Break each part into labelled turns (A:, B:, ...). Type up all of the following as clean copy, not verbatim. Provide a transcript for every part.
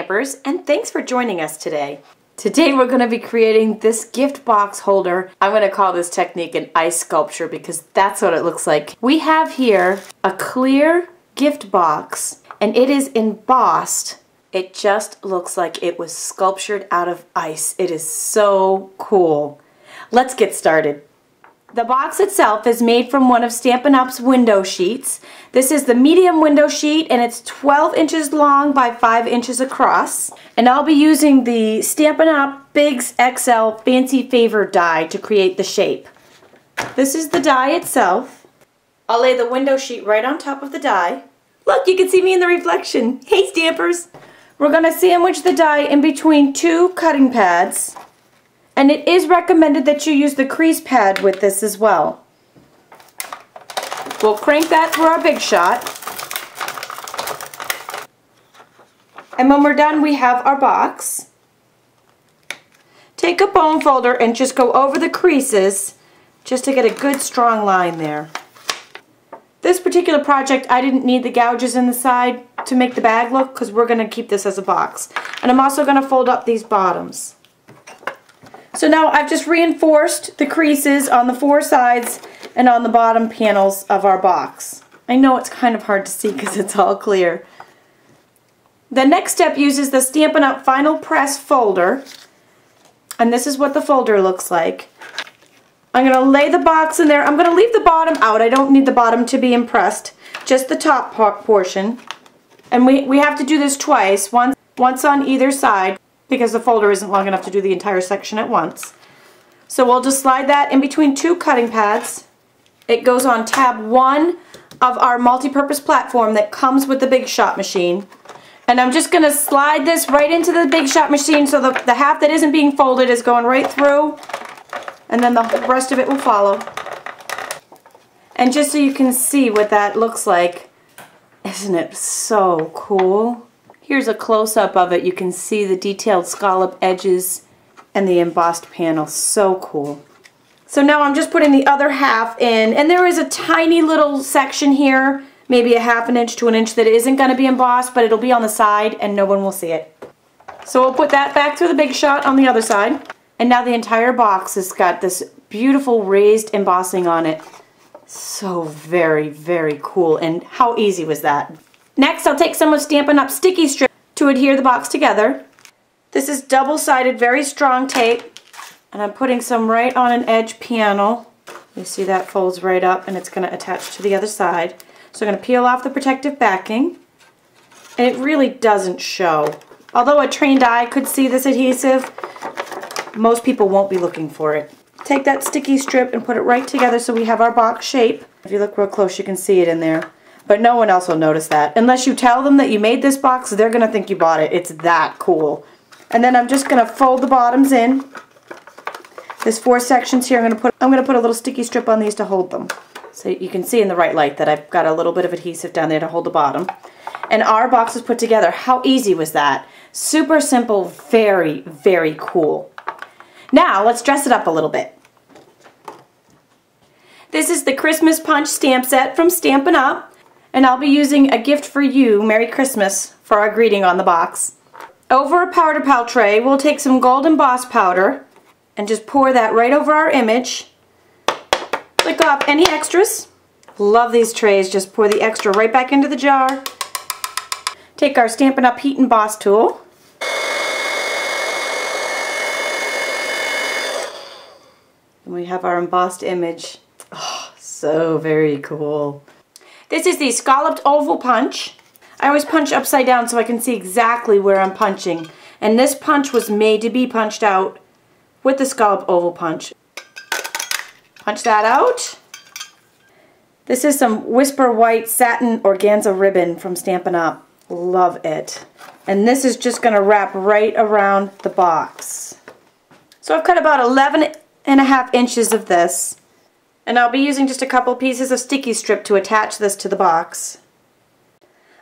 A: Stampers, and thanks for joining us today. Today we're going to be creating this gift box holder. I'm going to call this technique an ice sculpture because that's what it looks like. We have here a clear gift box and it is embossed. It just looks like it was sculptured out of ice. It is so cool. Let's get started. The box itself is made from one of Stampin' Up's window sheets. This is the medium window sheet and it's 12 inches long by 5 inches across. And I'll be using the Stampin' Up Bigz XL Fancy Favor die to create the shape. This is the die itself. I'll lay the window sheet right on top of the die. Look, you can see me in the reflection. Hey Stampers! We're going to sandwich the die in between two cutting pads. And it is recommended that you use the crease pad with this as well. We'll crank that through our big shot. And when we're done, we have our box. Take a bone folder and just go over the creases just to get a good strong line there. This particular project, I didn't need the gouges in the side to make the bag look because we're going to keep this as a box. And I'm also going to fold up these bottoms. So now I've just reinforced the creases on the four sides and on the bottom panels of our box. I know it's kind of hard to see because it's all clear. The next step uses the Stampin' Up Final Press folder. And this is what the folder looks like. I'm going to lay the box in there. I'm going to leave the bottom out. I don't need the bottom to be impressed. Just the top portion. And we have to do this twice. Once on either side, because the folder isn't long enough to do the entire section at once. So we'll just slide that in between two cutting pads. It goes on tab 1 of our multi-purpose platform that comes with the Big Shot machine. And I'm just going to slide this right into the Big Shot machine so the half that isn't being folded is going right through, and then the rest of it will follow. And just so you can see what that looks like, isn't it so cool? Here's a close-up of it. You can see the detailed scallop edges and the embossed panel. So cool. So now I'm just putting the other half in, and there is a tiny little section here, maybe a ½ inch to 1 inch, that isn't going to be embossed, but it'll be on the side and no one will see it. So we'll put that back through the Big Shot on the other side. And now the entire box has got this beautiful raised embossing on it. So very, very cool. And how easy was that? Next, I'll take some of Stampin' Up sticky strip to adhere the box together. This is double-sided, very strong tape, and I'm putting some right on an edge panel. You see that folds right up, and it's going to attach to the other side. So I'm going to peel off the protective backing, and it really doesn't show. Although a trained eye could see this adhesive, most people won't be looking for it. Take that sticky strip and put it right together so we have our box shape. If you look real close, you can see it in there. But no one else will notice that. Unless you tell them that you made this box, they're going to think you bought it. It's that cool. And then I'm just going to fold the bottoms in. There's 4 sections here. I'm going to put a little sticky strip on these to hold them. So you can see in the right light that I've got a little bit of adhesive down there to hold the bottom. And our box is put together. How easy was that? Super simple, very, very cool. Now let's dress it up a little bit. This is the Christmas Punch stamp set from Stampin' Up. And I'll be using a gift for you, Merry Christmas, for our greeting on the box. Over a powder pal tray, we'll take some gold emboss powder and just pour that right over our image. Flick off any extras. Love these trays. Just pour the extra right back into the jar. Take our Stampin' Up Heat Emboss tool. And we have our embossed image. Oh, so very cool. This is the scalloped oval punch. I always punch upside down so I can see exactly where I'm punching. And this punch was made to be punched out with the scalloped oval punch. Punch that out. This is some Whisper White satin organza ribbon from Stampin' Up. Love it. And this is just going to wrap right around the box. So I've cut about 11½ inches of this. And I'll be using just a couple pieces of sticky strip to attach this to the box.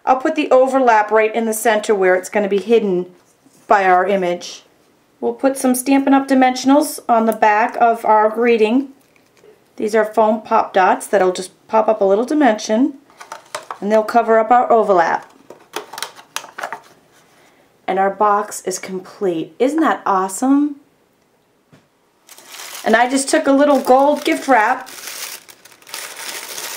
A: I'll put the overlap right in the center where it's going to be hidden by our image. We'll put some Stampin' Up Dimensionals on the back of our greeting. These are foam pop dots that'll just pop up a little dimension, and they'll cover up our overlap. and our box is complete. Isn't that awesome? And I just took a little gold gift wrap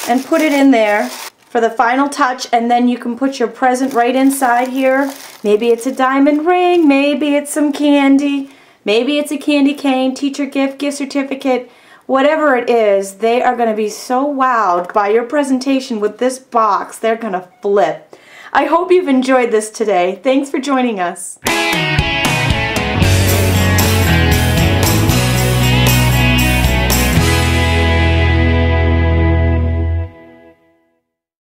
A: and put it in there for the final touch, and then you can put your present right inside here. Maybe it's a diamond ring, maybe it's some candy, maybe it's a candy cane, teacher gift, gift certificate, whatever it is. They are going to be so wowed by your presentation with this box. They're going to flip. I hope you've enjoyed this today. Thanks for joining us.